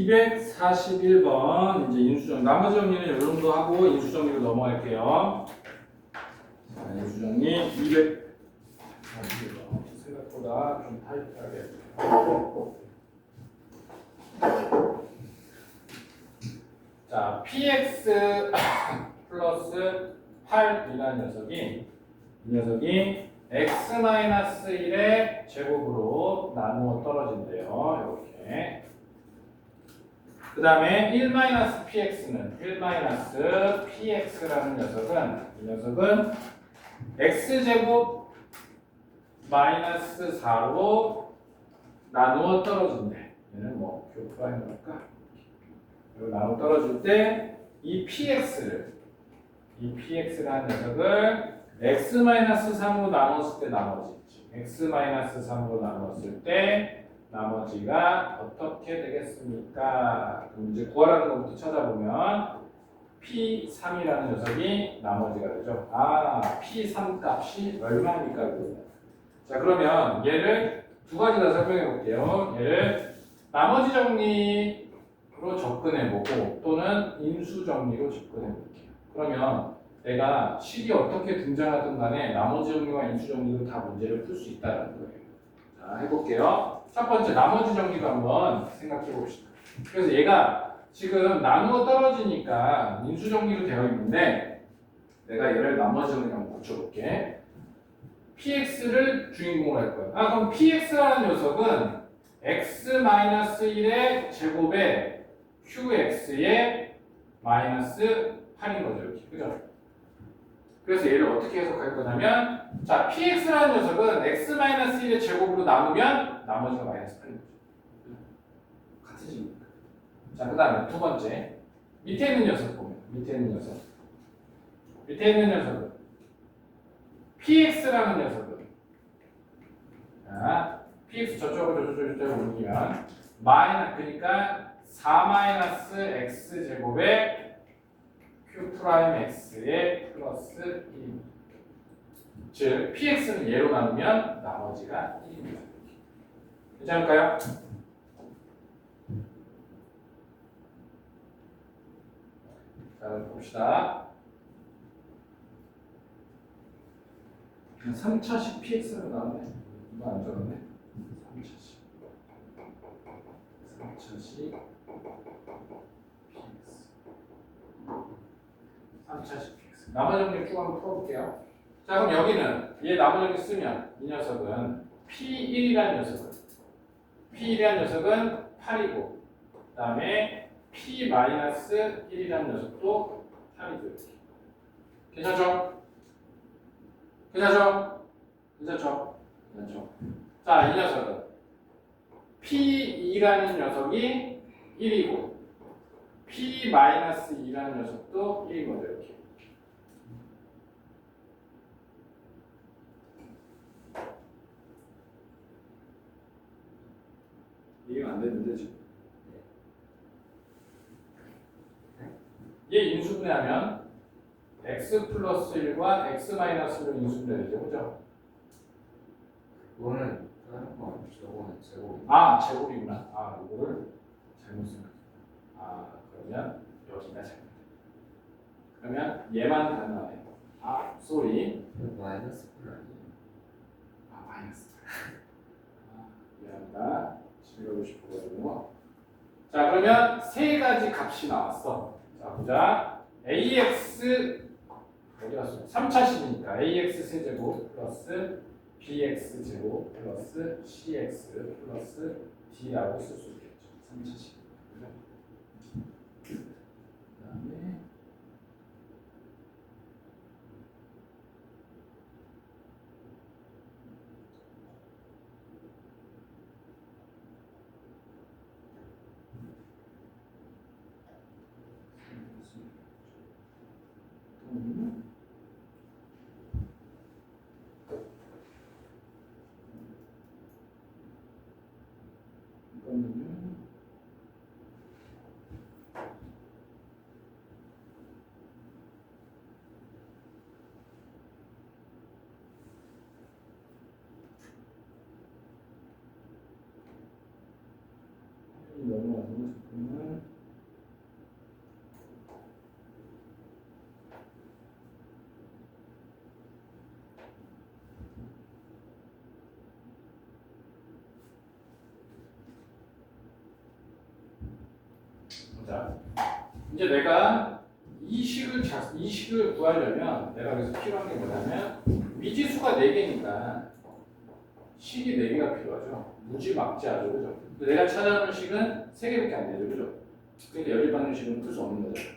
241번 이제 인수정리. 나머지 정리는 이 정도 하고 인수정리로 넘어갈게요. 자, 인수정리 241번. 생각보다 좀 타이트하게. 자, px 플러스 8이라는 이 녀석이 x-1의 제곱으로 나누어 떨어진대요. 이렇게. 그 다음에 1-px는 1-px라는 이 녀석은 x제곱 마이너스 4로 나누어 떨어진대. 얘는 뭐 교프라임을 할까? 이거 나누어 떨어질 때 이 px라는 녀석을 x-3으로 나눴을 때 나머지 x-3으로 나눴을 때 나머지가 어떻게 되겠습니까? 그럼 이제 구하라는 것부터 찾아보면 p3이라는 녀석이 나머지가 되죠. 아, p3 값이 얼마입니까? 자, 그러면 얘를 두 가지 다 설명해 볼게요. 얘를 나머지 정리로 접근해보고 또는 인수 정리로 접근해볼게요. 그러면 내가 식이 어떻게 등장하든 간에 나머지 정리와 인수 정리로 다 문제를 풀 수 있다는 거예요. 자, 해볼게요. 첫 번째 나머지 정리도 한번 생각해 봅시다. 그래서 얘가 지금 나누어 떨어지니까 인수 정리로 되어 있는데 내가 얘를 나머지 정리로 한번 고쳐볼게. px를 주인공으로 할 거야. 아, 그럼 px라는 녀석은 x-1의 제곱에 qx의 마이너스 8인 거죠. 이렇게. 그죠? 그래서 얘를 어떻게 해석할 거냐면, 자, px라는 녀석은 x-1의 제곱으로 나누면 나머지가 마이너스 8인 거죠. 같은 식입니다. 자, 그 다음에 두 번째. 밑에 있는 녀석 보면, 밑에 있는 녀석은 px라는 녀석은, 자, px 저쪽으로 옮기면, 그러니까 4-x 제곱에 q'x의 플러스 1입니다. 즉, px는 얘로 나누면 나머지가 1입니다. 괜찮을까요? 자, 봅시다. 3차식 px로 나오네. 이거 안 적었네. 3차식 px. 3차식 px. 나머지 정리 쭉 한번 풀어볼게요. 자, 그럼 여기는 얘 나머지 정리 쓰면 이 녀석은 p1이라는 녀석은 8이고, 그 다음에 p-1이라는 녀석도 8이고. 괜찮죠? 자, 이 녀석은 p2라는 녀석이 1이고 p-2라는 녀석도 1인 거죠. 이렇게. 이해가 안 되는데 지금. 얘 인수분해하면 x 플러스 1과 x 마이너스 1로 인수분해되죠. 그죠? 이거는 저거는 제곱. 아, 제곱이구나. 아, 이거를 잘못 생각했다. 아, 그러면 여기가 잘못. 그러면 얘만 가능하네. 아, 쏘리. 마이너스 8 아니에요? 아, 마이너스. 아, 미안합니다. 지우고 싶어가지고. 자, 그러면 세 가지 값이 나왔어. 자, 보자. ax 어디 갔어? 3차식이니까 ax 세제곱 플러스 bx 제곱 플러스 cx 플러스 d라고 쓸 수 있겠죠. 3차식. 그 다음에 이거는 넘어가서 잠깐만. 자, 이제 내가 이 식을 구하려면 내가 여기서 필요한 게 뭐냐면 미지수가 4개니까 식이 4개가 필요하죠. 무지막지하죠. 그죠? 근데 내가 찾아오는 식은 3개밖에 안 되죠. 그죠? 그러니까 연립방정식은 풀 수 없는 거죠.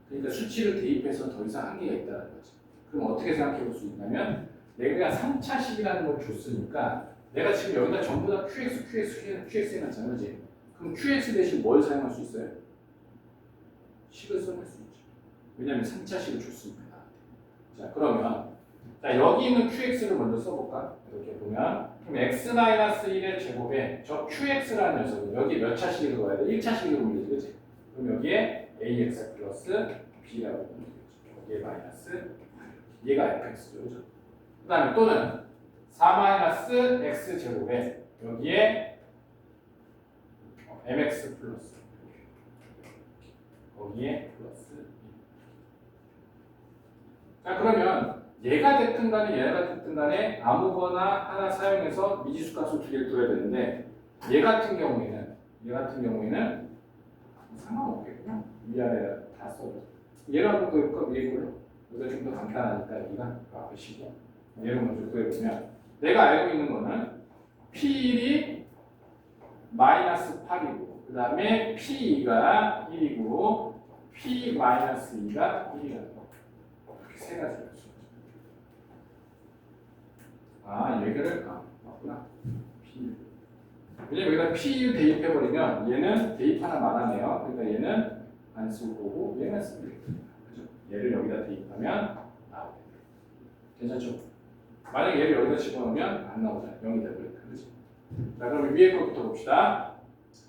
그러니까 수치를 대입해서 더 이상 한계가 있다는 거지. 그럼 어떻게 생각해 볼 수 있냐면 내가 3차식이라는 걸 줬으니까 내가 지금 여기다 전부 다 QX 해놨잖아. 그지? 그럼 QX 대신 뭘 사용할 수 있어요? 식을 써낼 수 있죠. 왜냐하면 3차식을 줬으니까. 자, 그러면 자, 여기 있는 QX를 먼저 써볼까? 이렇게 보면 그럼 X-1의 제곱에 저 QX라는 녀석은 여기 몇 차식으로 가야 돼? 1차식으로 물리지, 그치? 그럼 여기에 AX 플러스 B라고 보면 되겠죠. 여기에 마이너스 얘가 fx죠, 그죠? 그 다음에 또는 4-x 제곱에 여기에 mx 플러스 거기에 플러스 2. 자, 그러면 얘가 됐든 간에 얘가 됐든 간에 아무거나 하나 사용해서 미지수 값을 2개를 둬야 되는데 얘 같은 경우에는 상관없겠구나. 위아래 다 써도 얘라고 그거 위에 걸로 여기가 좀 더 간단하니까 여기가 앞에 시고 얘를 먼저 구해보면 내가 알고 있는 거는 P1이 마이너스 8이고 그 다음에 P2가 1이고 P-2가 1이라고 이렇게 세 가지가 있어요. 아, 얘를 맞구나. P1. 왜냐면 여기다 P1 대입해버리면 얘는 대입 하나 많았네요. 그러니까 얘는 안 쓸 거고 얘는 쓰면 되겠다. 그죠? 얘를 여기다 대입하면 나오게 돼요. 괜찮죠? 만약에 얘를 여기다 집어넣으면 안 나오잖아요. 0이 되버리니까. 그치? 자, 그럼 위에 거부터 봅시다.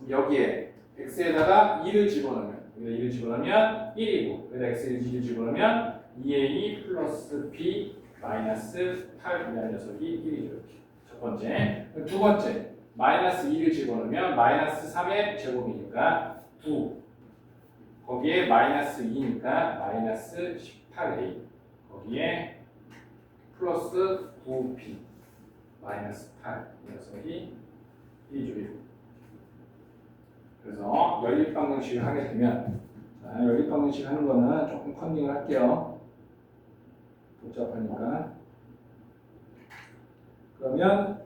여기에 x에다가 2를 집어넣으면 여기다 2를 집어넣으면 1이고 여기다 x에 2를 집어넣으면 2a 플러스 b 마이너스 8이라는 녀석이 1이죠. 이렇게. 첫 번째. 두 번째. 마이너스 2를 집어넣으면 마이너스 3의 제곱이니까 9. 거기에 마이너스 2니까 마이너스 18a. 거기에 플러스 9b 마이너스 8. 이 녀석이 1이죠. 그래서 연립방정식을 하게 되면 자, 연립방정식 하는 거는 조금 컨닝을 할게요. 복잡하니까. 그러면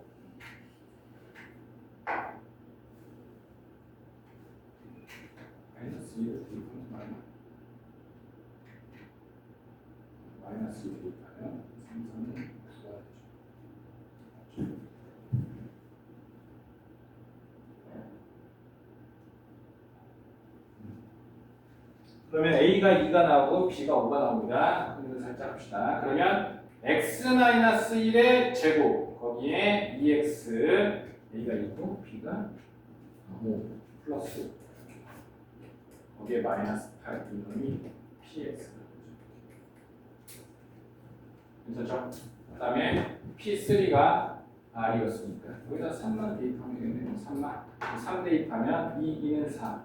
마이너스 2를 대입하면 마이너스 2를 대입하면 3, 3은 9가 되죠. 그러면 A가 2가 나오고 B가 5가 나옵니다. 그래서 살짝 합시다. 그러면 x-1의 제곱 거기에 2x A가 2고 B가 5 플러스 거기에 마이너스 8 이놈이 PX 괜찮죠? 그 다음에 P3가 R이었으니까 여기다 3만 대입하면 되겠네요. 3 대입하면 2는 4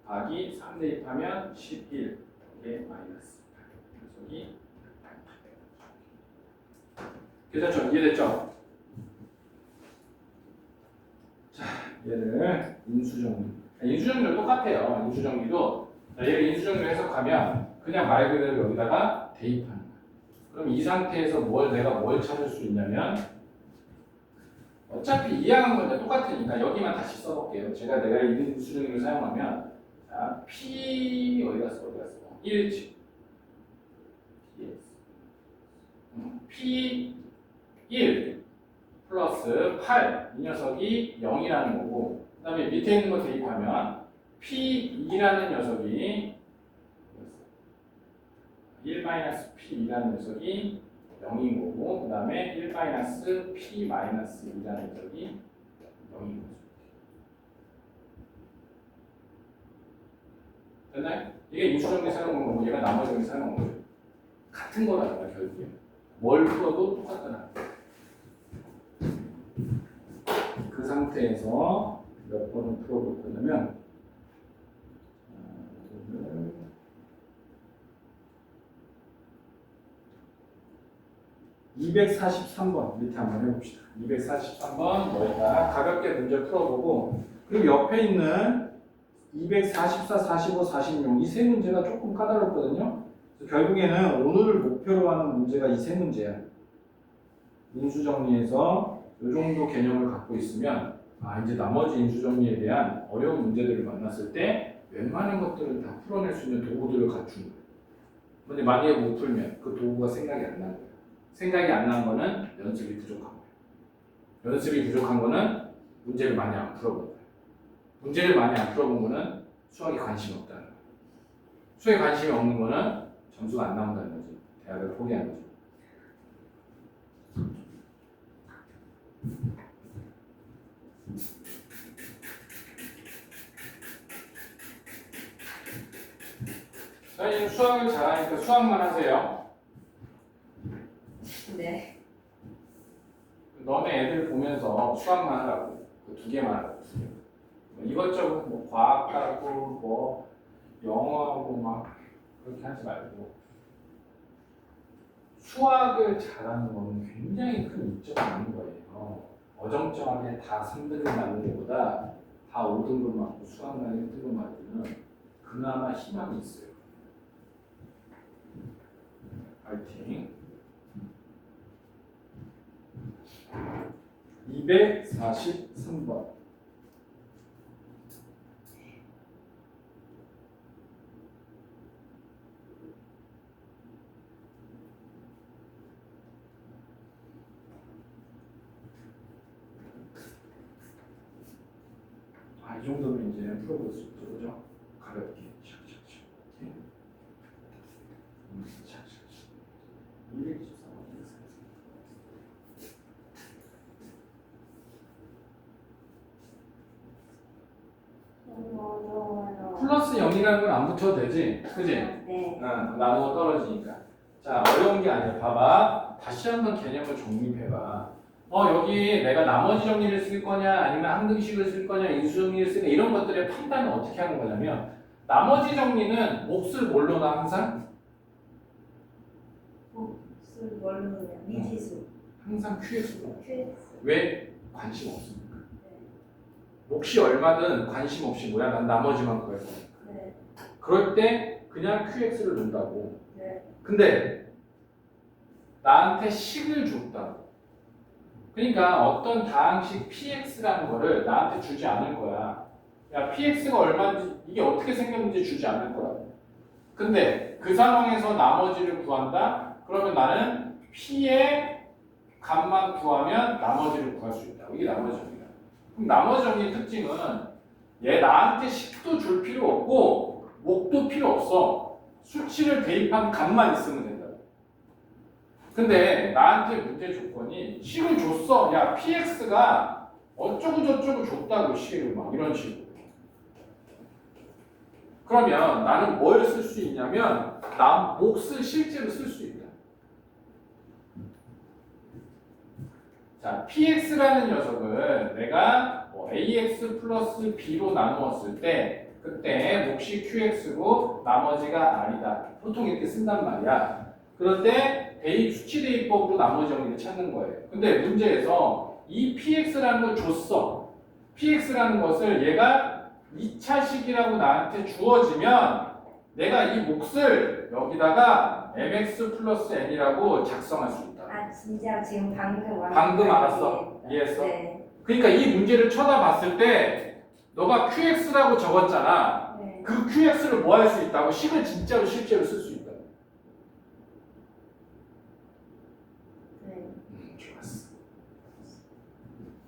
곱하기 3 대입하면 11 이게 마이너스 8 녀석이 괜찮죠? 이해됐죠? 자, 얘를 인수정리도 똑같아요. 인수정리도 얘를 인수정리로 해석하면 그냥 말 그대로 여기다가 대입하는 거야. 그럼 이 상태에서 내가 뭘 찾을 수 있냐면 어차피 이항은 건데 똑같으니까 여기만 다시 써볼게요. 내가 인수정리를 사용하면 자, P 어디 갔어? 1지. P1 플러스 8 이 녀석이 0이라는 거고 그 다음에 밑에 있는 거 대입하면 P2라는 녀석이 1-P2라는 녀석이 0인 거고 그 다음에 1-P-2라는 녀석이 0인 거죠. 됐나요? 이게 인수정리 사용한 거고 얘가 나머지 사용한 거죠. 같은 거라는 거야 결국에. 뭘 풀어도 똑같다는 거야. 그 상태에서 몇 번을 풀어볼 거냐면 243번 밑에 한번 해봅시다. 243번 여기다 가볍게 문제 풀어보고 그리고 옆에 있는 244, 45, 46 이 세 문제가 조금 까다롭거든요. 그래서 결국에는 오늘을 목표로 하는 문제가 이 세 문제야. 인수정리에서 이 정도 개념을 갖고 있으면 이제 나머지 인수정리에 대한 어려운 문제들을 만났을 때 웬만한 것들은 다 풀어낼 수 있는 도구들을 갖춘 거예요. 근데 만약에 못 풀면 그 도구가 생각이 안 나는 거예요. 생각이 안 나는 거는 연습이 부족한 거예요. 연습이 부족한 거는 문제를 많이 안 풀어본 거예요. 문제를 많이 안 풀어본 거는 수학에 관심이 없다는 거예요. 수학에 관심이 없는 거는 점수가 안 나온다는 거지. 대학을 포기한 거죠. 선생님 수학을 잘하니까 수학만 하세요. 네. 너네 애들 보면서 수학만 하라고. 그 두 개만 하라고. 뭐 이것저것 뭐 과학하고 뭐 영어하고 막 그렇게 하지 말고 수학을 잘하는 거는 굉장히 큰 이점이 있는 거예요. 어정쩡하게 다 3등급 맞는 것보다 다 5등급 맞고 수학만 1등급 맞으면 그나마 희망이 있어요. 파이팅. 243번. 이 정도면 이제 풀어볼 수 있죠, 그죠? 가볍게. 샥샥샥. 223번. 어려워요. 플러스 0이라는 건 안 붙여도 되지? 그지? 네. 나누어 떨어지니까. 자, 어려운 게 아니야. 봐봐. 다시 한번 개념을 정립해봐. 여기 내가 나머지 정리를 쓸 거냐, 아니면 항등식을 쓸 거냐, 인수정리를 쓸 거냐, 이런 것들의 판단은 어떻게 하는 거냐면, 나머지 정리는 몫을 뭘로 나 항상? 술 뭘로냐? 미지수. 항상 QX로. QX. 왜? 관심 없으니까. 네. 몫이 얼마든 관심 없이 뭐야? 난 나머지만 구할 거니까. 네. 그럴 때 그냥 QX를 넣는다고. 네. 근데 나한테 식을 줬다. 그러니까 어떤 다항식 px라는 거를 나한테 주지 않을 거야. 야, px가 얼마인지 이게 어떻게 생겼는지 주지 않을 거야. 근데 그 상황에서 나머지를 구한다? 그러면 나는 p의 값만 구하면 나머지를 구할 수 있다. 이게 나머지 정리다. 그럼 나머지 정리의 특징은 얘 나한테 식도 줄 필요 없고 목도 필요 없어. 수치를 대입한 값만 있으면 된다. 근데 나한테 문제 조건이 식을 줬어. 야, px가 어쩌고 저쩌고 줬다고 식을 막 이런 식으로. 그러면 나는 뭘 쓸 수 있냐면 나 몫을 실제로 쓸 수 있다. 자, px라는 녀석을 내가 ax 플러스 b로 나누었을 때 그때 몫이 qx고 나머지가 r이다. 보통 이렇게 쓴단 말이야. 그럴 때 대입 수치 대입법으로 나머지 정리를 찾는 거예요. 근데 문제에서 이 px라는 걸 줬어. px라는 것을 얘가 2차식이라고 나한테 주어지면 내가 이 몫을 여기다가 mx 플러스 n이라고 작성할 수 있다. 아 진짜 지금 방금 알았어. 이해했어? 네. 그러니까 이 문제를 쳐다봤을 때 너가 qx라고 적었잖아. 네. 그 qx를 뭐 할 수 있다고? 식을 진짜로 실제로 쓸 수 있다. 네. 좋았어.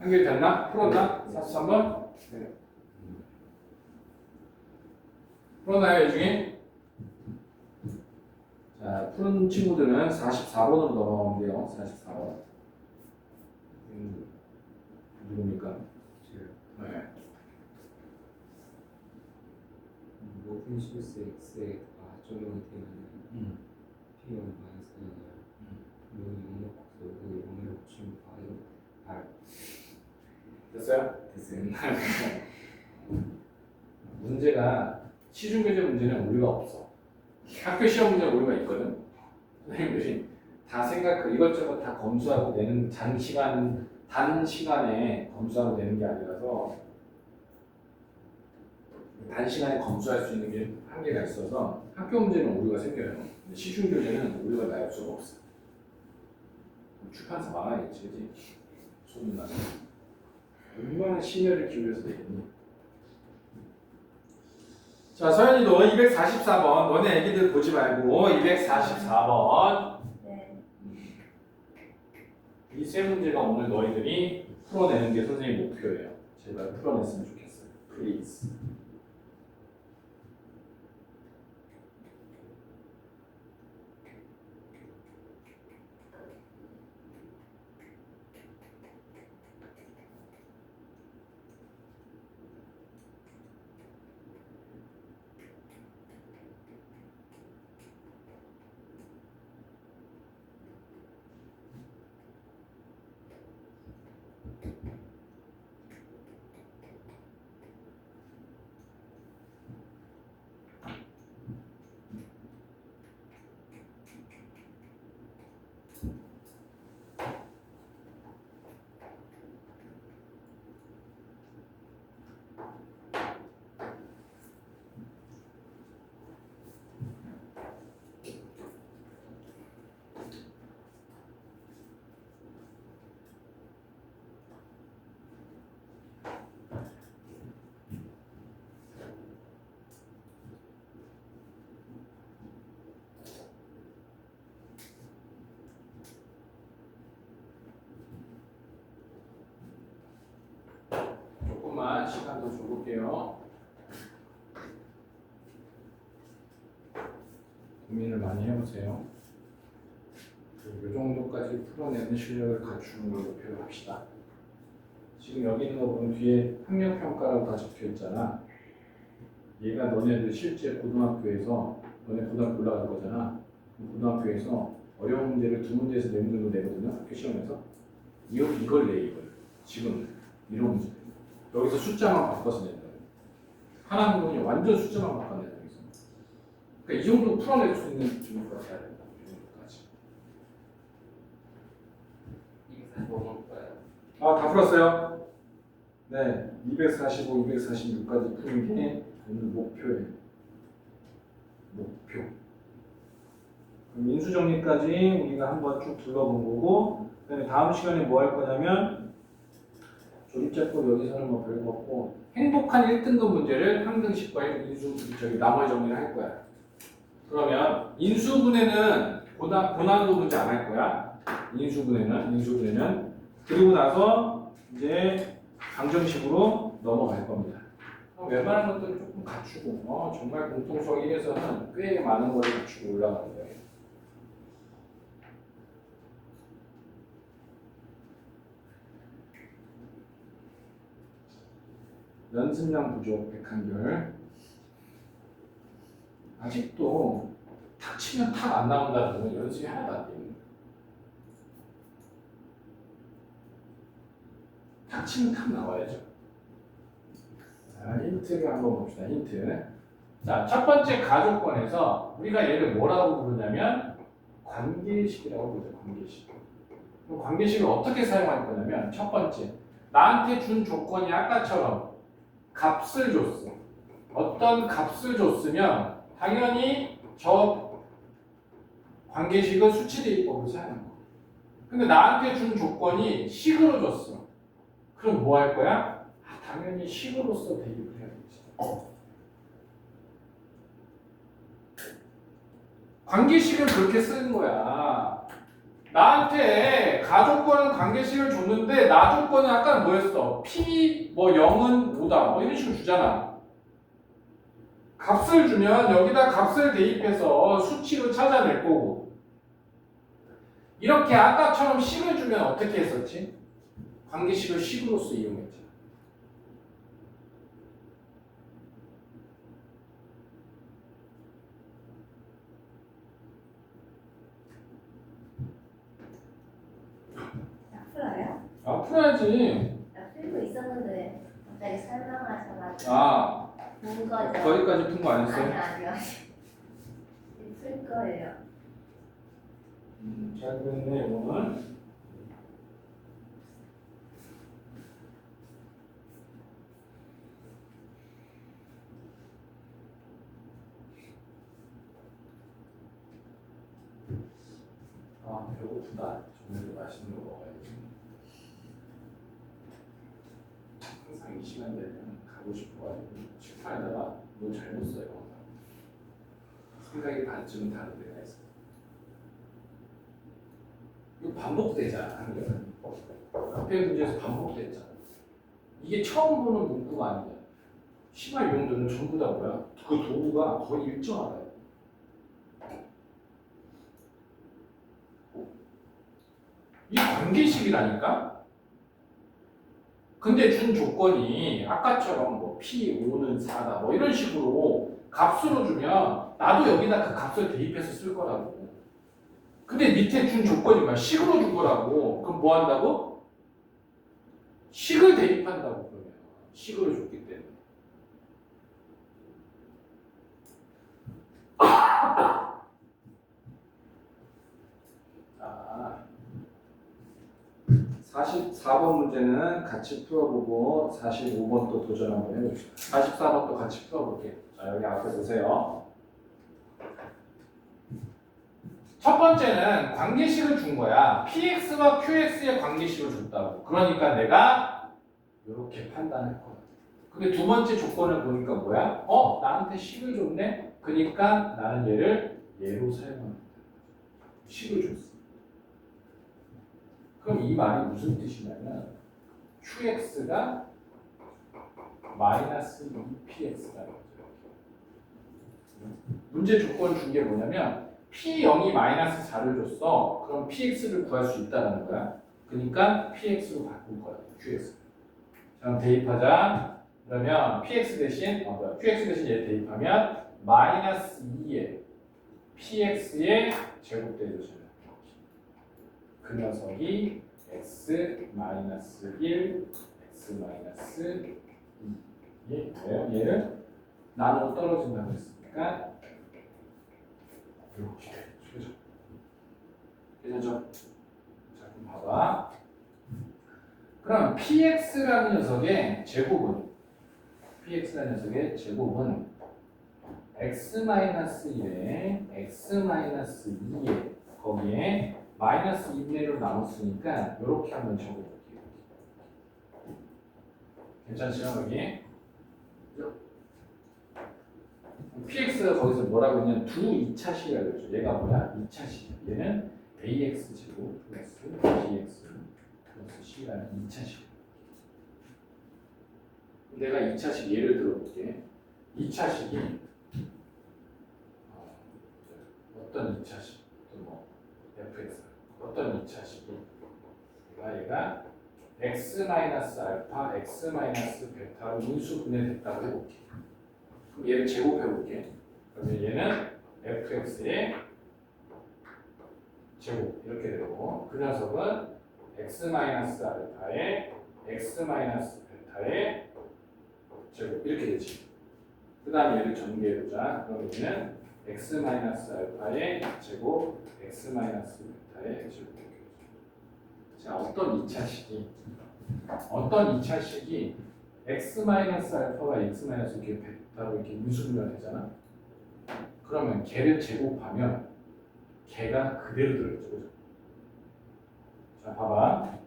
연결됐나? 풀었나? 43번? 네. 풀었나요, 예중이? 자, 푸른 친구들은 44번으로 넘어가면 돼요. 44번. 누굽니까? 네. 모든 실수 x에 다 적용이 되면 P는 마이너스 는 영역 영역 지금 바로 됐어요? 됐어요. 문제가 시중교재 문제는 오류가 없어. 학교 시험 문제는 오류가 있거든. 선생님들이 다 이것저것 다 검수하고 내는 단 시간에 검수하고 내는 게 아니라서 단시간에 검수할 수 있는 게 한계가 있어서 학교 문제는 오류가 생겨요. 근데 시중 교재는 오류가 날 수가 없어. 출판사 망하겠지, 그지? 소문나서. 얼마나 심혈을 기울여서 되겠니? 자, 서현이도 244번. 너네 애기들 보지 말고 244번. 네. 이 세 문제가 오늘 너희들이 풀어내는 게 선생님 목표예요. 제발 풀어냈으면 좋겠어요. Please. 조금만 시간 더 줘볼게요. 고민을 많이 해보세요. 이 정도까지 풀어내는 실력을 갖추는 걸 목표로 합시다. 지금 여기 있는 거 보면 뒤에 학력평가라고 다 적혀있잖아. 얘가 너네들 실제 고등학교에서 너네 고등학교 올라갈 거잖아. 고등학교에서 어려운 문제를 두 문제에서 네 문제로 내거든요. 학교 시험에서. 이걸 내 이걸. 지금 이런 문제. 여기서 숫자만 바꿔서 낸다. 하나 부분이 완전 숫자만 바꿔낸다. 여기서. 그러니까 이 정도 풀어낼 수 있는 정도가 돼야 된다. 이 정도까지. 245번 거예요. 아, 다 풀었어요? 네, 245, 246까지 푸는 게 오늘 목표예요. 목표. 그럼 인수정리까지 우리가 한번 쭉 둘러본 거고, 그다음에 다음 시간에 뭐 할 거냐면 조립제법 여기서는 뭐 별거 없고 행복한 1등급 문제를 항등식과 나머지 정리를 할 거야. 그러면 인수분해는 고난도 문제 안 할 거야. 인수분해는 그리고 나서 이제 방정식으로 넘어갈 겁니다. 웬만한 것들을 조금 갖추고 정말 공통수학 1에서는 꽤 많은 걸 갖추고 올라가는 거예요. 연습량 부족 백한결. 아직도 탁 치면 탁 안 나온다는 건 연습이 하나도 안 돼요. 탁 치면 탁 나와야죠. 자, 힌트를 한번 봅시다. 힌트. 자, 첫 번째 가족권에서 우리가 얘를 뭐라고 부르냐면 관계식이라고 부르죠. 관계식. 그럼 관계식을 어떻게 사용할 거냐면 첫 번째, 나한테 준 조건이 아까처럼 값을 줬어. 어떤 값을 줬으면 당연히 저 관계식은 수치대입법을 사용한 거. 근데 나한테 준 조건이 식으로 줬어. 그럼 뭐 할 거야? 당연히 식으로서 대입을 해야겠지. 관계식을 그렇게 쓰는 거야. 나한테 가족권은 관계식을 줬는데 나 조건은 아까 뭐였어? P 뭐 0은 5다 뭐 이런 식으로 주잖아. 값을 주면 여기다 값을 대입해서 수치로 찾아낼 거고, 이렇게 아까처럼 식을 주면 어떻게 했었지? 관계식을 식으로서 이용했지. 다 풀어요? 아, 풀어야지. 나 풀고 있었는데 갑자기 설명하셔가지고 아, 본 거죠? 거기까지 푼 거 아니었어요? 아니요. 풀 거예요. 잘 그렸네, 오늘. 배고프다. 오늘도 맛있는 거 먹어야지. 항상 이 시간 되면 가고 싶어가지고 슈퍼에다가 뭐 잘못 써요. 생각이 반쯤은 다른 데가 있어. 이거 반복되잖아. 한결은. 앞에 문제에서 반복됐잖아. 이게 처음 보는 문구가 아니야. 심화 유형들은 전부 다 뭐야? 그 도구가 거의 일정하다. 이 관계식이라니까? 근데 준 조건이 아까처럼 뭐 P5는 4다 뭐 이런 식으로 값으로 주면 나도 여기다 그 값을 대입해서 쓸 거라고. 근데 밑에 준 조건이 뭐야? 식으로 준 거라고. 그럼 뭐 한다고? 식을 대입한다고 그러면. 식으로 줬기 때문에. 자, 44번 문제는 같이 풀어보고 45번 또 도전 한번 해봅시다. 44번 또 같이 풀어볼게요. 자, 여기 앞에 보세요. 첫 번째는 관계식을 준 거야. PX와 QX의 관계식을 줬다고. 그러니까 내가 이렇게 판단할 거야. 근데 두 번째 조건을 보니까 뭐야? 나한테 식을 줬네? 그러니까 나는 얘를 얘로 사용하는 거야. 식을 줬어. 그럼 이 말이 무슨 뜻이냐면 QX가 마이너스 2PX라는 거죠. 문제 조건 준 게 뭐냐면 P0이 마이너스 4를 줬어. 그럼 PX를 구할 수 있다는 거야. 그러니까 PX로 바꿀 거야. QX. 자, 그럼 대입하자. 그러면 PX 대신 QX 대신 얘 대입하면 마이너스 2에 PX의 제곱되죠. 그 녀석이 x 마이너스 1, x 마이너스 2. 얘를 나누어 떨어진다고 했으니까 이렇게 되죠. 괜찮죠? 자, 그럼 봐봐. 그럼 px라는 녀석의 제곱은 x 마이너스 1에 x 마이너스 2에 거기에 마이너스 2분의로 나눴으니까 이렇게 한번 적어볼게요. 괜찮죠? 여기? px가 거기서 뭐라고 했냐면 두 2차식이라고 했죠. 얘가 뭐야? 2차식. 얘는 ax 제곱 플러스 bx 플러스 c라는 2차식. 내가 2차식 예를 들어볼게. 2차식이 어떤 2차식? fx 어떤 2차식이 얘가 x-알파, x-베타로 인수분해됐다고 해볼게. 그럼 얘를 제곱해볼게. 그러면 얘는 fx의 제곱 이렇게 되고 그 녀석은 x-알파에 x-베타의 제곱 이렇게 되지. 그 다음에 얘를 전개해보자. 그럼 얘는 x-알파의 제곱 x-베타의 제곱. 자, 어떤 2차식이 x-알파와 x-베타로 이렇게 인수분해가 되잖아. 그러면 걔를 제곱하면 걔가 그대로 들어있죠. 그죠? 자, 봐봐.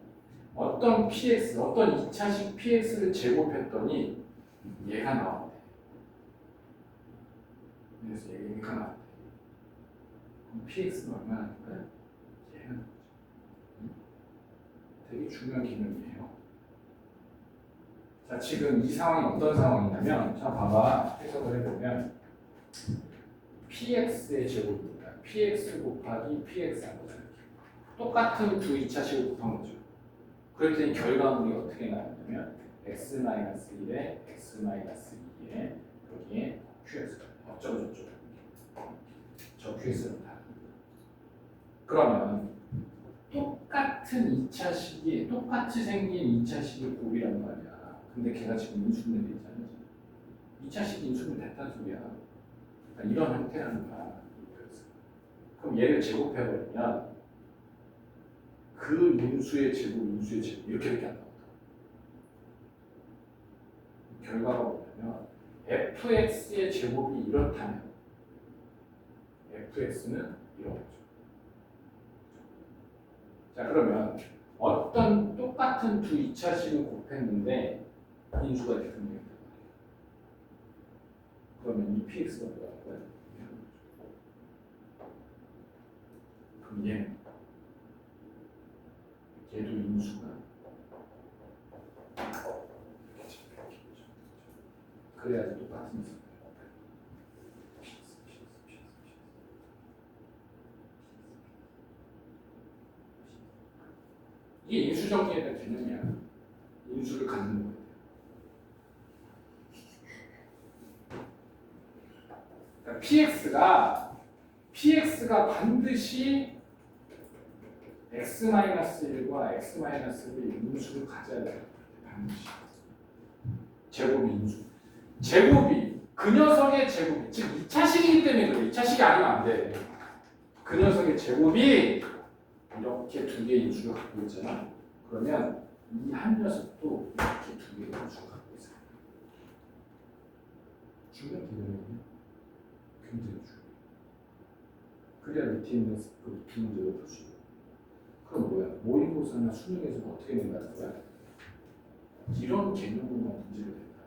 어떤 px, 어떤 2차식 px를 제곱했더니 얘가 나왔대. 그래서 얘가 나왔대. 그럼 px는 얼마나 될까요? 얘가 나왔죠. 되게 중요한 개념이에요. 자, 지금 이 상황이 어떤 상황이냐면, 자, 봐봐. 해석을 해보면, px의 제곱입니다. px 곱하기 px 한 거잖아요. 똑같은 두 2차식을 곱한 거죠. 그랬더니 결과물이 어떻게 나왔냐면, x-1에 x-2에 여기에 qx가 어쩌고저쩌고. 저 qx는 다. 그러면, 똑같은 2차식이 똑같이 생긴 2차식의 곱이란 말이야. 근데 걔가 지금 인수분해 되잖아. 2차식이 인수분해 됐다는 소리야. 그러니까 이런 형태라는 거야. 그럼 얘를 제곱해버리면 그 인수의 제곱 이렇게밖에 안 나온다. 결과가 뭐냐면 fx의 제곱이 이렇다면 fx는 이런 거죠. 자 그러면 어떤 똑같은 두 2차식을 곱했는데 인수가 이렇게 분명히 된다. 그러면 이 px가 뭐라는 거야? 그럼 얘도 인수가 그래야지 똑같은 인수가 돼요. 이게 인수정리에 대한 개념이야. 인수를 갖는 거예요. 그러니까 PX가 반드시 x-1과 x-1의 인수를 가져야 돼요. 반드시. 제곱이 인수. 제곱이 그 녀석의 제곱이 즉 2차식이기 때문에 그래. 2차식이 아니면 안 돼. 그 녀석의 제곱이 이렇게 두 개의 인수를 갖고 있잖아. 그러면 이 한 녀석도 이렇게 두 개의 인수를 갖고 있어요. 중요한 개념이에요. 굉장히 중요해요. 그래야 밑에 있는 그 두 문제를 풀 수 있어요. 그럼 뭐야? 모의고사나 수능에서는 어떻게 된다는 거야? 이런 개념으로만 문제를 낸다.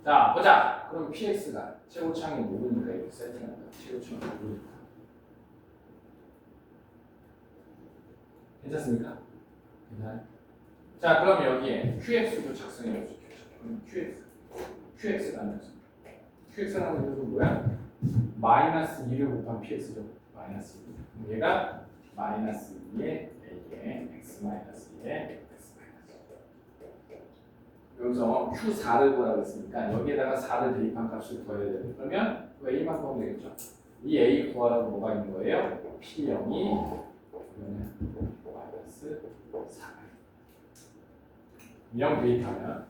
자, 보자. 그럼 PX가 최고창이 모르니까 이렇게 세팅한다. 최고창이 모르니까. 괜찮습니까? 괜찮아요? 자, 그럼 여기에 QX도 작성해 볼게요. 그럼 QX라는 녀석. QX라는 녀석은 뭐야? 마이너스 2를 곱한 PX죠. 마이너스 2. 얘가 마이너스 2의 A에 X 마이너스 2의 X 마이너스 2. 여기서 Q4를 구하라고 했으니까 여기에다가 4를 대입한 값을 구해야 되는 그러면 그 A만 구하면 되겠죠. 이 A 구하라고 뭐가 있는 거예요? P0이 그러면 마이너스 4. 0 대입하면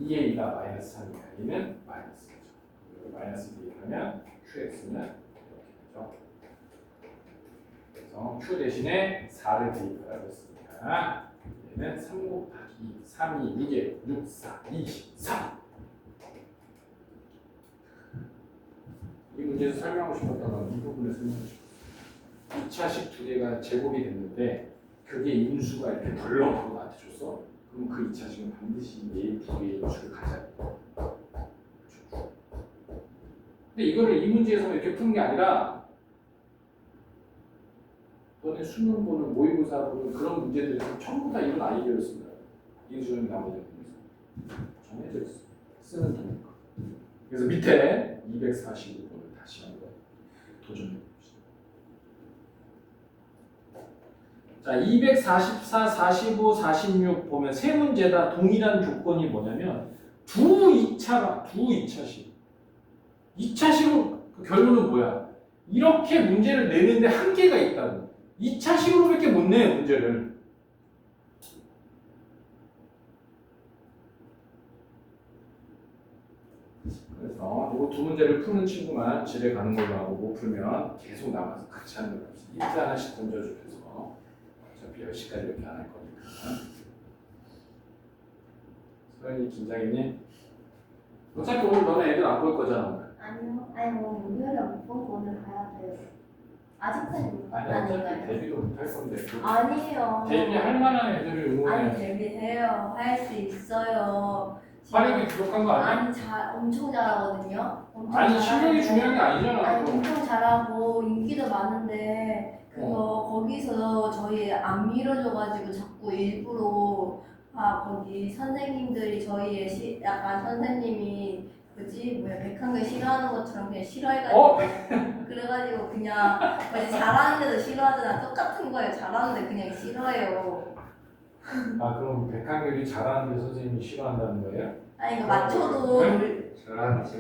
2A가 마이너스 3이니까 A는 마이너스 4죠. 여기 마이너스 대입하면 QX는 이렇게 되죠. 그래서 Q 대신에 4를 대입하라고 했으니까 얘는 3 곱하기 3이 2개 6, 4, 24. 이 문제에서 설명하고 싶었던 건 이 부분을 설명하고 싶었어요. 2차식 두 개가 제곱이 됐는데 그게 인수가 이렇게 덜렁하고 나한테 줬어. 그럼 그 2차식은 반드시 얘 두 개의 인수를 가져야 돼. 근데 이거를 이 문제에서 이렇게 푸는 게 아니라 너네 수능 보는 모의고사 보는 그런 문제들에서 전부 다 이런 아이디어였습니다. 인수는 나머지 정해져 있어. 쓰는 도니까. 그래서 밑에 245번을 다시 한번 도전해 봅시다. 자, 244, 45, 46 보면 세 문제 다 동일한 조건이 뭐냐면 두 2차식. 2차식은 그 결론은 뭐야? 이렇게 문제를 내는데 한계가 있다고. 2차식으로밖에 못 내요, 문제를. 그래서 이 두 문제를 푸는 친구만 집에 가는 걸로 하고 못 풀면 계속 남아서 같이 하는 걸로 합시다. 힌트 하나씩 던져주면서 어차피 10시까지 이렇게 안 할 거니까. 서현이 긴장했니? 어차피 오늘 너네 애들 안 볼 거잖아. 아니요. 아니 뭐 목요일에 못 보고 오늘 가야 돼요. 아직까지 못 아니 어차피 봤다니까요. 데뷔도 못 할 건데. 아니에요. 데뷔할 만한 애들을 응원해. 아니 데뷔해요. 할 수 있어요. 활약이 부족한 거 아니야? 아니 엄청 잘하거든요. 엄청 아니 실력이 잘하는데- 중요한 게 아니잖아. 아니 엄청 잘하고 인기도 많은데 그거 거기서 저희 안 밀어줘가지고 자꾸 일부러 거기 선생님들이 저희의 약간 선생님이 뭐야 백한글 싫어하는 것처럼 그냥 싫어해가지고 그래가지고 그냥 뭐지 잘하는데도 싫어하잖아. 똑같은 거예요. 잘하는데 그냥 싫어해요. 아 그럼 백한결이 잘하는데 선생님이 싫어한다는 거예요? 아니 이거 맞춰도 잘하지.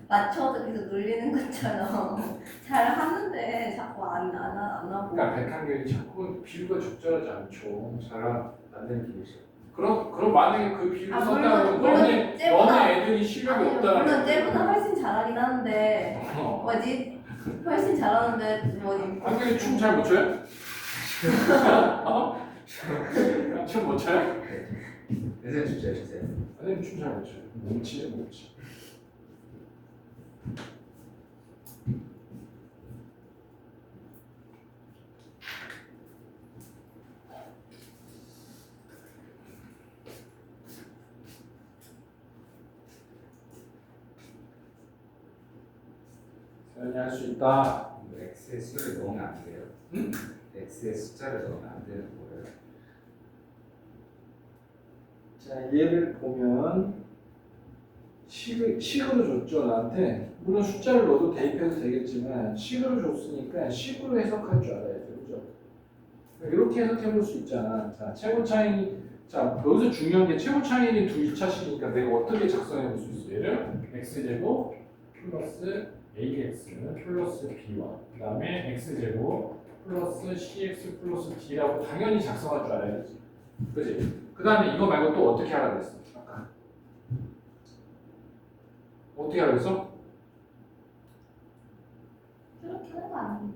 맞춰도 계속 놀리는 것처럼 잘하는데 자꾸 안 하고. 그러니까 백한결이 자꾸 비유가 적절하지 않죠. 잘한다는 게 있어. 그럼 만약에 그 비유를 썼다고 너네 애들이 실력이 아니 없다는 물론 거야. 쟤보다 훨씬 잘하긴 하는데 뭐지 훨씬 잘하는데 뭐지 한결이 춤 잘 못 춰요? 춤 못 춰요? 선생님 주세요, 주세요. 선생님 춤 잘 못 춰요. 몸치. 당연히 할 수 있다. x의 수를 넣으면 안 돼요. 응? x의 숫자를 넣으면 안 되는 거예요. 자, 얘를 보면 식으로 줬죠, 나한테. 물론 숫자를 넣어도 대입해도 되겠지만 식으로 줬으니까 식으로 해석할 줄 알아야 돼, 그죠? 이렇게 해석해 볼 수 있잖아. 자, 최고 차이, 자, 여기서 중요한 게 최고 차이는 두 2차식이니까 내가 어떻게 작성해 볼 수 있어? 얘를 x제곱 플러스 ax 플러스 b1 그 다음에 x제곱 플러스 cx 플러스 d라고 당연히 작성할 줄 알아야지. 그지? 그 다음에 이거 말고 또 어떻게 하라 그랬어? 아까 어떻게 하라 그랬어? 이렇게 하는 거 아니에요?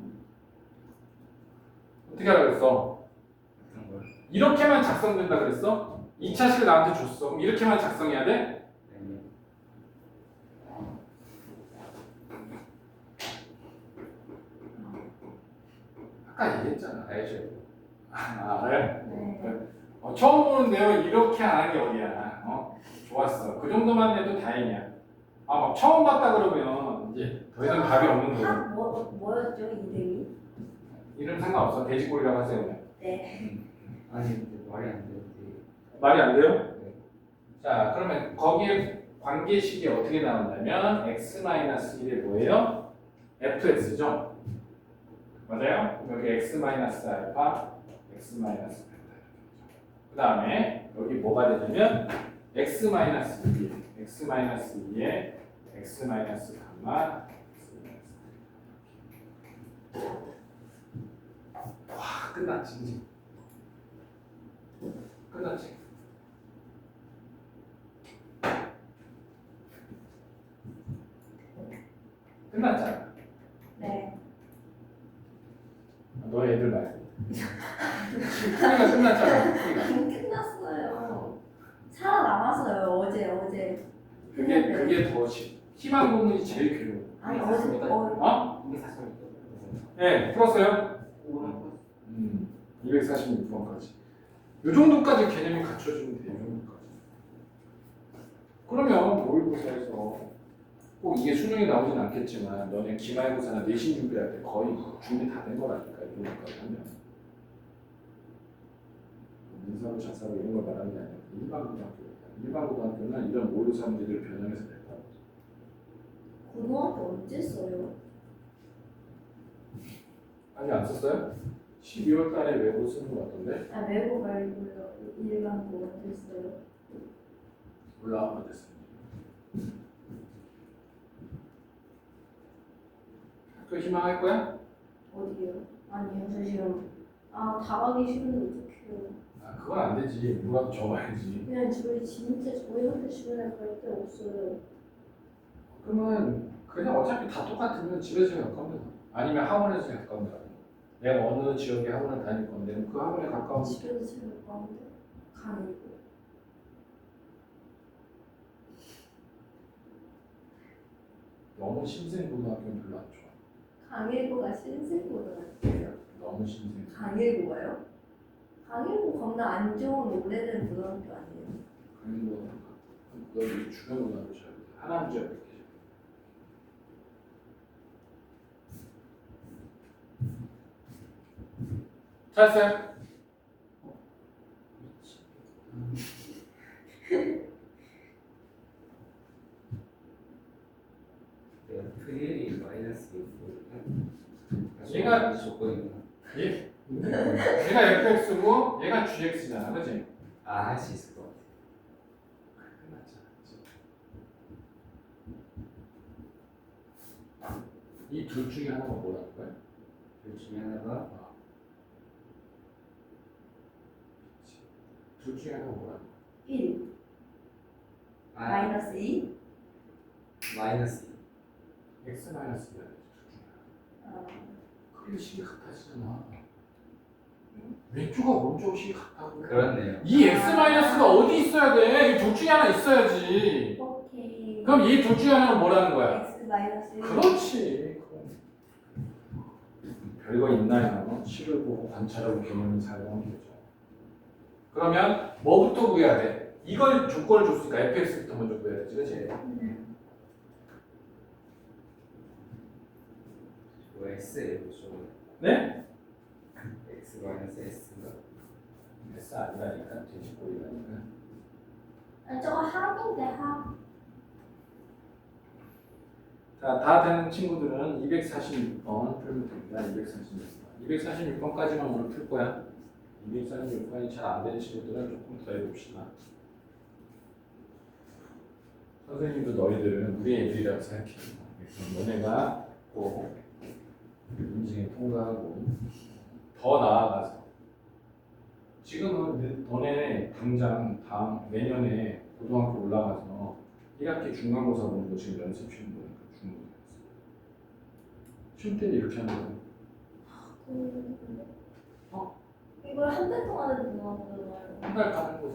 어떻게 하라 그랬어? 어떤 걸? 이렇게만 작성된다 그랬어? 2차식을 나한테 줬어. 그럼 이렇게만 작성해야 돼? 네. 아까 얘기했잖아. 알죠? 알아요? 네. 처음 보는데요. 이렇게 안 하는 게 어디야? 좋았어. 그 정도만 해도 다행이야. 막 처음 봤다 그러면 이제 더 이상 답이 없는 거야. 뭐였죠 이름이? 이름 상관없어. 돼지꼬리라고 하세요. 그냥. 네. 아니 근데 말이 안 되는데. 말이 안 돼요? 네. 자, 그러면 거기에 관계식이 어떻게 나온다면 x-1이 뭐예요? fx죠? 맞아요? 여기 x-알파, x-베타. 그 다음에 여기 뭐가 되냐면 x-2, x-2에 x-감마, 와, 끝났지, 이제. 끝났지. 끝났잖아. 네. 너 애들 말고. 풀이가 끝났잖아. 풀이가. 끝났어요. 살아남았어요 어제. 그게 더 희망 부분이 제일 괴로워. 아니 어제 이게 사실 네, 풀었어요? 246번까지. 이 정도까지 개념이 갖춰지면 돼요. 이 정도까지. 그러면 모의고사에서 꼭 이게 수능에 나오진 않겠지만 너네 기말고사나 내신 준비할 때 거의 준비 다 된 거라니까. 이 정도까지 하면. 민사고 자사고 이런 걸 말하는 게 아니라 일반 고등학교는 이런 모의고사 문제들을 변형해서 냈다. 고등학교 언제 써요? 아직 안 썼어요? 12월 달에 외고 쓰는 거 같던데? 아 외국 말고요. 일반 고 언제 써요? 올라와봐 됐어. 학교 희망할 거야? 어디요? 아니요 저 지금 다 가기 싫은데 어떡해요. 그건 안 되지. 누가 적어야지. 그냥 저희 학교 주변에 갈 데 없어요. 그러면 그냥 어차피 다 똑같으면 집에서 가까운 데 가. 아니면 학원에서 가까운 데 가. 내가 어느 지역에 학원을 다닐 건데 그 학원에 가까운 집에서 제일 가까운데 강이고. 너무 신생고등학교는 별로 안 좋아. 강일고가 신생고등학교예요. 너무 신생. 강일고가요? 강일고 겁나 안 좋은 오래된 고등학교 아니에요? 그리고 여기 주변 고등학교 잘 하나만 지역 이렇게. 잘했어요? 내가 프리이 마이너스 6. 얘가- 조건이구나. 얘가 fx고 얘가 gx잖아, 그렇지? 할 수 있을 것 같아. 끝났잖아. 이 둘 중에 하나가 뭐라는 거야? 둘 중에 하나가 둘 중에 하나가 뭐라는 거야? 1 마이너스 2 마이너스 x 마이너스 2야. 그게 식이 같아지잖아. 왼쪽과 오른쪽 식이 같다고. 그렇네요. 이 x 마이너스가 어디 있어야 돼? 이 둘 중에 하나 있어야지. 오케이. 그럼 이 둘 중에 하나는 뭐라는 거야? x 마이너스 1 그렇지. 별거 있나요? 식을 보고 관찰하고 개념을 사용하면 되죠. 그러면 뭐부터 구해야 돼? 이걸 조건을 줬으니까 fx부터 먼저 구해야 되지, 그렇지? 뭐 X예요, 그죠? 네? X 마이너스 S가 S 아니라니까 돼지꼬리라니까. 아니 저거 합인데 합. 자, 다 되는 친구들은 246번 풀면 됩니다. 246번. 246번까지만 오늘 풀 거야. 246번이 잘 안 되는 친구들은 조금 더 해봅시다. 선생님도 너희들은 우리 애들이라고 생각해. 그래서 너네가 꼭 인증에 통과하고 더 나아가서 지금은 너네 당장 다음 내년에 고등학교 올라가서 1학기 중간고사 보는 거 지금 연습 시험 보니까 중간고사 시험 때는 이렇게 하는 거야. 이걸 한 달 동안 해도 누가 보는 거예요? 한 달 가는 거지.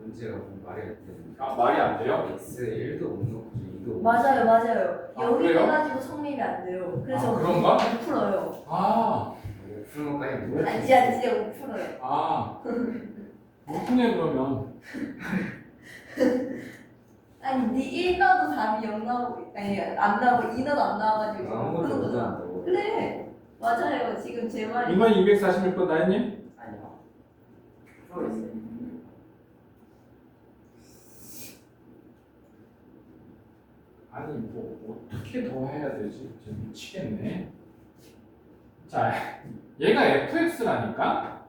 문제가 좀 말이 안 되는 아 말이 안 돼요? X 1도 못 넣고 2도 못 맞아요, 맞아요. 아, 여기 그래요? 해가지고 성립이 안 돼요. 그래서 아, 그런가? 못 풀어요. 아, 넣고 푸는 것까지 뭐야? 아니 진짜 못 풀어요. 아, 못푸네 그러면. 아니 네 1 넣어도 답이 0 나오고 아니 안 나오고 2 넣어도 안 나와가지고 못 아무것도 푸는 못 거잖아. 한다고. 그래 맞아요. 지금 제 말이 이번 246번 다 했니? 아니요. 풀어 있어요. 아니 뭐 어떻게 더 해야 되지? 진짜 미치겠네. 자, 얘가 fx라니까?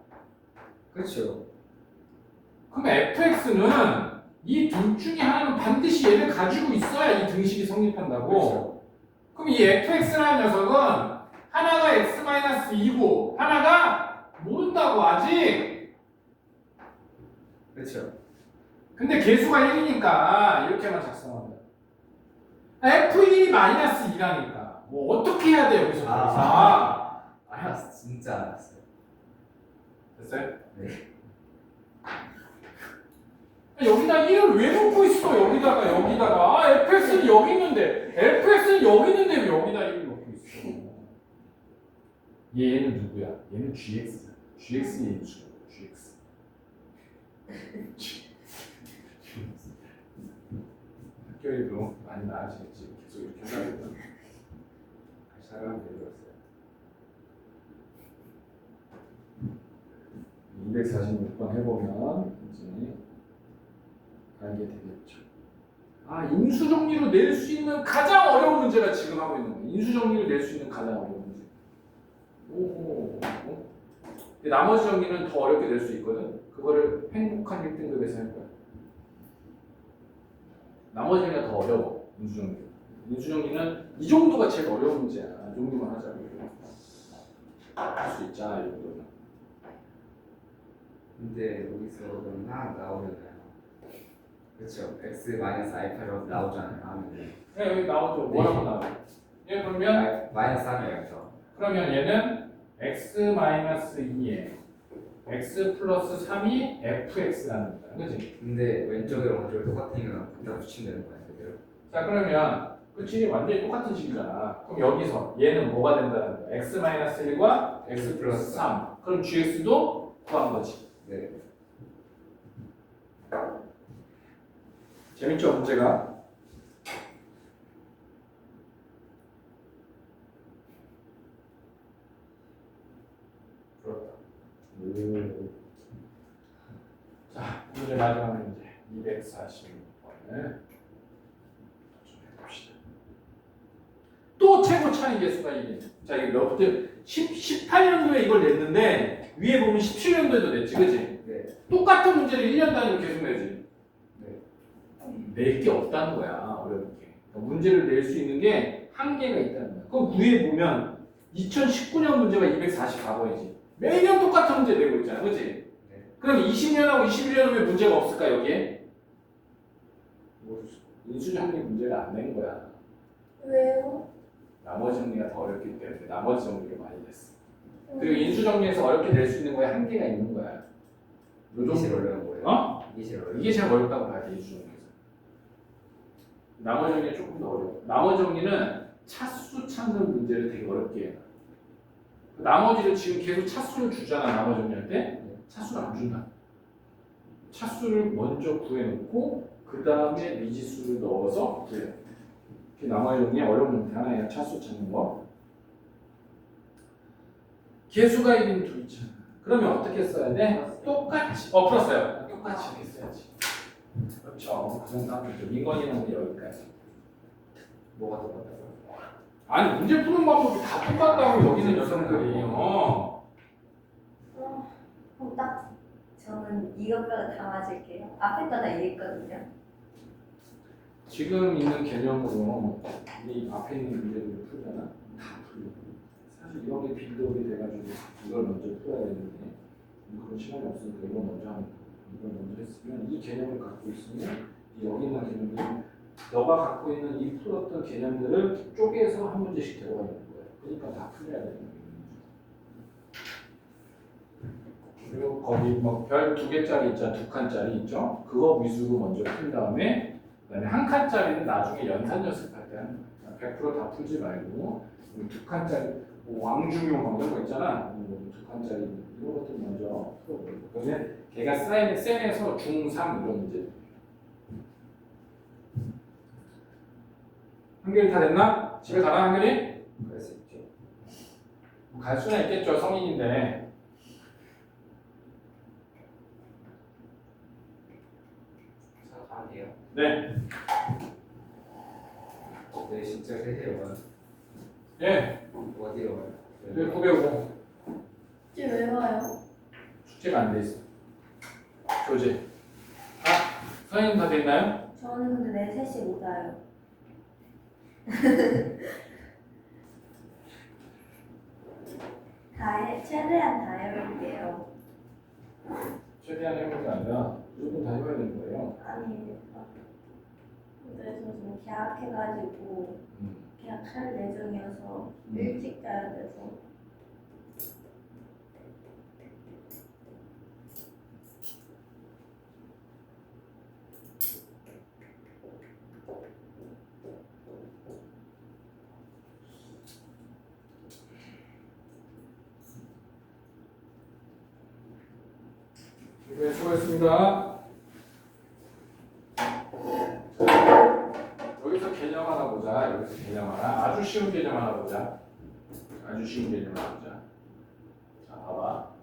그렇죠. 그럼 fx는 이 둘 중에 하나는 반드시 얘를 가지고 있어야 이 등식이 성립한다고. 그렇죠. 그럼 이 fx라는 녀석은 하나가 x-2고 하나가 모른다고 아직. 그렇죠. 근데 개수가 1이니까 이렇게만 작성한다. f1이 -2라니까. 뭐 어떻게 해야 돼 여기서 더 이상. 알았어. 진짜 알았어요. 됐어요? 네. 여기다 1을 왜 놓고 있어? 여기다가 아 fx는 여기 있는데 fx는 여기 있는데 왜 여기다 1을 놓고 있어? 얘는 누구야? 얘는 gx. gx의 인수야. gx. 학교에도 많이 나아지겠지. 계속 이렇게 하다 보면 사람 내려왔어요. 246번 해보면 이제 알게 되겠죠. 아 인수 정리로 낼 수 있는 가장 어려운 문제가 지금 하고 있는 거예요. 인수 정리를 낼 수 있는 가장 어려운 문제. 오. 근데 나머지 정리는 더 어렵게 낼 수 있거든. 그거를 행복한 1등급에서 할 거야. 나머지 정리가 더 어려워. 인수 정리. 인수 정리는 이 정도가 제일 어려운 문제야. 이 정도만 하자고. 할 수 있잖아 이 정도는. 근데 여기서 그럼 하나 나오잖아요. 그렇죠. X 마이너스 알파로 나오잖아요. 하면 네, 여기 나오죠. 뭐라고 나와요? 얘 그러면 마이너스 3이에요. 그러면 얘는 x-2에 x 플러스 3이 fx라는 거야. 그치? 근데 왼쪽이랑 오른쪽이 똑같으니까 갖다 붙이면 되는 거예요. 그대로. 자 그러면 그치 완전히 똑같은 식이잖아. 그럼 여기서 얘는 뭐가 된다는 거야? x-1과 x 플러스 3. 그럼 gx도 구한 거지. 네. 재밌죠 문제가? 부럽다. 자 오늘의 마지막 문제 246번을 좀 해봅시다. 또 최고 차이 개수가 이게. 자 이게 몇 번? 18년도에 이걸 냈는데 위에 보면 17년도에도 냈지, 그치? 네. 똑같은 문제를 1년 단위로 계속 내지. 네. 낼 게 없다는 거야, 어렵게. 그러니까 문제를 낼 수 있는 게 한계가 있다는 거야. 그럼 위에 보면 2019년 문제가 244번이지. 매년 똑같은 문제 내고 있잖아, 그치? 네. 그럼 20년하고 21년은 왜 문제가 없을까, 여기에? 인수 정리 문제를 안 낸 거야. 왜요? 나머지 정리가 더 어렵기 때문에 나머지 정리를 많이 냈어. 그리고 인수 정리에서 어렵게 낼 수 있는 거에 한계가 있는 거야. 요 이게 제일 정도. 어려운 거예요. 어? 이게 제일 어려운 이게 제일 어렵다고 봐야 돼, 인수 정리에서. 나머지 정리는 조금 더 어려워. 나머지 정리는 차수 찾는 문제를 되게 어렵게 해. 나머지를 지금 계속 차수를 주잖아, 나머지 정리할 때. 차수를 안 준다. 차수를 먼저 구해놓고 그 다음에 미지수를 넣어서 구해. 이렇게 나머지 정리 어려운 문제 하나예요. 차수 찾는 거. 개수가 1인 둘 있잖아. 그러면 어떻게 써야 돼? 똑같이. 풀었어요. 똑같이 이렇게 써야지. 그렇죠. 그 정도 하면 돼. 민건이는 여기까지. 뭐가 똑같다고요? 아니 문제 푸는 방법이 다 똑같다고 여기는 여성들이. 그럼 딱 저는 이것뼈가 다 맞을게요. 앞에 거다 이랬거든요. 지금 있는 개념으로 이 앞에 있는 문제를 풀잖아. 다 풀려. 사실 이런 게 빌드업이 돼가지고 이걸 먼저 풀어야 되는데 그런 시간이 없으니까 이걸 먼저 하는 거. 이걸 먼저 했으면 이 개념을 갖고 있으면 여기 있는 개념들은 너가 갖고 있는 이 풀었던 개념들을 쪼개서 한 문제씩 들어가 있는 거예요. 그러니까 다 풀려야 되는 거예요. 그리고 거기 뭐 별 2개짜리 있잖아, 2칸짜리 있죠? 그거 위주로 먼저 푼 다음에 그다음에 한 칸짜리는 나중에 연산 연습할 때 하는 거야. 100%다 풀지 말고 2칸짜리 뭐 왕중용 뭐 이런 거 있잖아. 뭐 2칸짜리 이런 것들 먼저 풀어보고 그러면 걔가 센에서 중3 이런 문제. 한결이 다 됐나? 집에 가나 한결이? 그럴 수 있죠. 갈 수는 있겠죠. 성인인데. 자, 가게요. 네. 네, 진짜 세세요. 예. 어디로 가요? 네, 905. 이제 왜 와요? 숙제가 안 돼 있어. 교재. 선생님 다 됐나요? 저는 근데 내 3시 못 와요. 최대한 다 해볼게요. 최대한 해보는 게 아니라 무조건 다 해봐야 되는 거예요. 아니, 근데 저 지금 계약해가지고 계약할 예정이어서 일찍 가야 돼서. 네, 수고했습니다. 여기서 개념 하나 보자. 여기서 개념 하나. 아주 쉬운 개념 하나 보자. 아주 쉬운 개념 하나 보자. 자, 봐봐.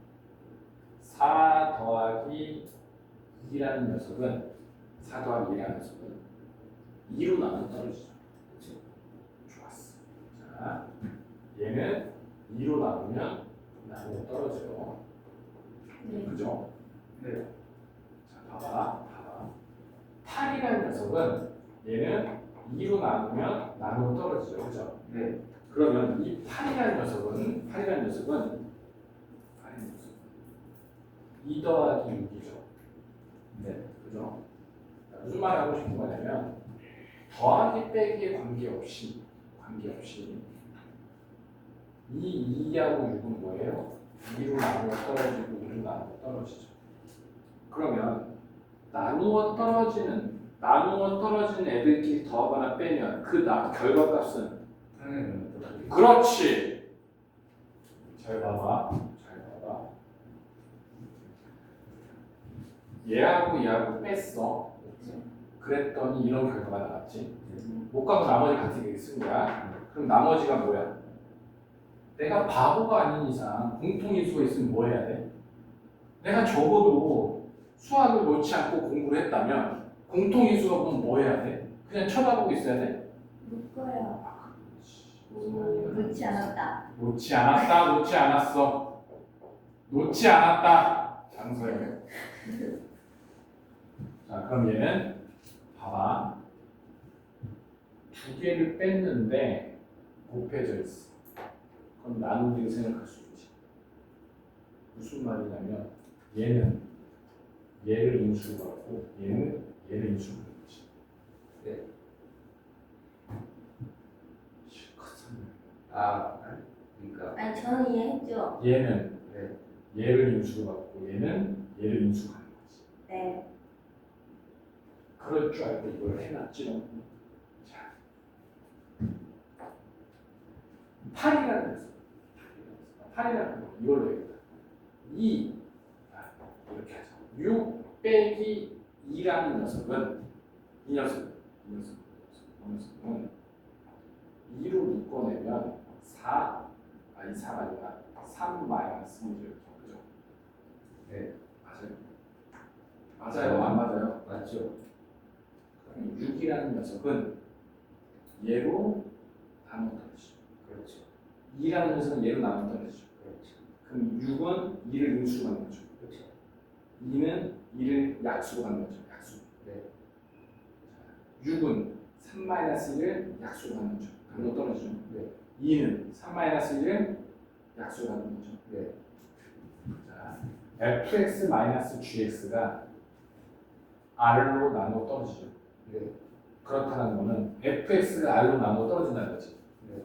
4 더하기 2라는 녀석은 4 더하기 2라는 녀석은 2로 나눠 떨어지죠. 그렇죠? 좋았어. 자, 얘는 2로 나누면 나누어 떨어져요. 네. 그죠? 네. 자, 봐봐. 8이라는 녀석은 얘는 2로 나누면 나누어 떨어지죠. 그죠? 네. 그러면 이 8이라는 녀석은 2 더하기 6이죠. 네. 그죠? 자, 무슨 말 하고 싶은 거냐면 더하기 빼기에 관계없이 이 2하고 6은 뭐예요? 2로 나누어 떨어지고 5로 나누어 떨어지죠. 그러면 나누어 떨어지는 애들끼리 더하거나 빼면 그 결과값은 그렇지. 잘 봐봐. 얘하고 뺐어. 그랬더니 이런 결과가 나왔지. 못 가고 나머지 같은 게 쓴 거야. 그럼 나머지가 뭐야? 내가 바보가 아닌 이상 공통인수가 있으면 뭐 해야 돼? 내가 적어도 수학을 놓지 않고 공부를 했다면 공통인수가 보면 뭐 해야 돼? 그냥 쳐다보고 있어야 돼? 묶어요. 그렇지. 놓지 않았다. 놓지 않았어. 놓지 않았다. 장소에. 자, 그럼 얘는 봐봐. 2개를 뺐는데 곱해져 있어. 그럼 나누기를 생각할 수 있지. 무슨 말이냐면 얘는 얘를 인수로 받고 얘는 얘를 인수로 받지. 네. 그러니까 아니 저는 이해했죠. 얘는 네. 얘를 인수로 받고 얘는 얘를 인수하는 거지. 네. 그럴 줄 알고 이걸 해놨지. 자, 8이라는 거. 8이라는 거. 이걸로 해야겠다. 2 이렇게 하자. 6 빼기 2라는 녀석은 이 녀석은 2로 묶어내면 4, 이 4가 아니라 3 마이너스 1이죠. 그죠? 네. 맞아요? 맞아요? 안 맞아요? 맞죠? 그럼 6이라는 녀석은 얘로 나눠 떨어지죠. 그렇죠. 2라는 녀석은 얘로 나눠 떨어지죠. 그렇죠. 그럼 6은 2를 인수로 가는 거죠. 그렇죠. 2는 2를 약수로 가는 거죠. 약수. 네. 6은 3-1을 약수로 가는 거죠. 그리고 떨어지죠. 네. 2는 3-1을 약수로 가는 거죠. 네. 자, fx-gx가 r로 나누어 떨어지죠. 네. 그렇다는 거는 fx가 r로 나누어 떨어진다는 거지. 네.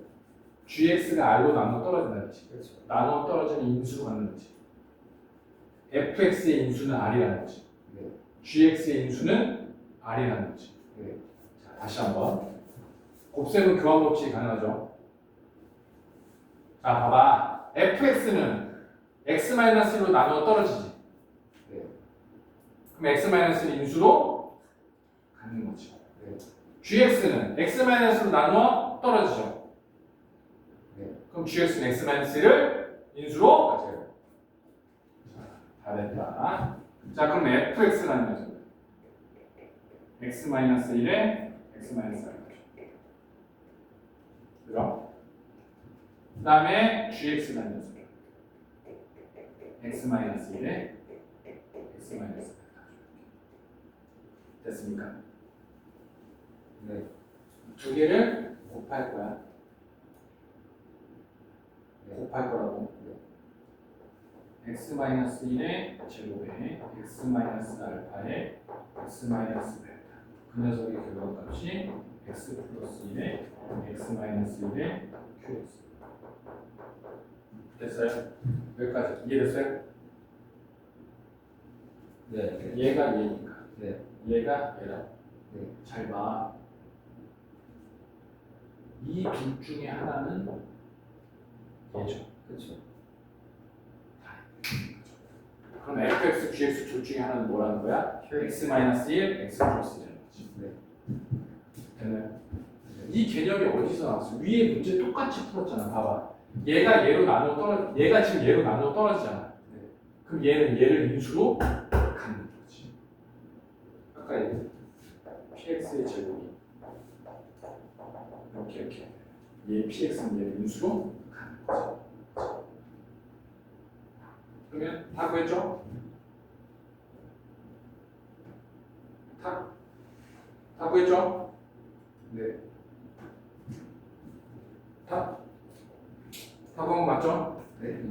gx가 r로 나누어 떨어진다는 거지. 그렇죠. 나누어 떨어지는 인수로 가는 거지. fx의 인수는 r이라는 거지. 네. gx의 인수는 r이라는 거지. 네. 자, 다시 한번. 곱셈은 교환 법칙이 가능하죠. 자, 봐봐. fx는 x-1로 나누어 떨어지지. 네. 그럼 x-는 인수로 가는 거지. 네. gx는 x-로 나누어 떨어지죠. 네. 그럼 gx는 x-1을 인수로 맞아요. 다 됐다. 자, 그럼 fx라는 녀석은 x-1에 x-1. 그죠? 그 다음에 gx라는 녀석 x-1에 x-. 됐습니까? 네. 두 개를 곱할 거야. 네. 곱할 거라고. x-1의 제곱에 x-알파에 x-베타. 그 녀석의 결과값이 x 플러스 1에 x-1의 qx. 됐어요? 여기까지 이해됐어요? 네. 얘가 얘니까. 네. 얘가 얘라. 네. 잘 봐. 이 둘 중에 하나는 얘죠. 그렇죠. 그럼 fx, gx 둘 중에 하나는 뭐라는 거야? x-1, x 플러스 1이라는 거지. 네. 됐나요? 이 개념이 어디서 나왔어? 위에 문제 똑같이 풀었잖아. 봐봐. 얘가 얘로 나누어 떨어, 얘가 지금 얘로 나누어 떨어지잖아. 네. 그럼 얘는 얘를 인수로 갖는 거지. 아까 얘기 px의 제곱이 이렇게 얘 px는 얘를 인수로 갖는 거지. 그러면 다 구했죠? 다 구했죠? 네. 다 구한 거 맞죠? 네.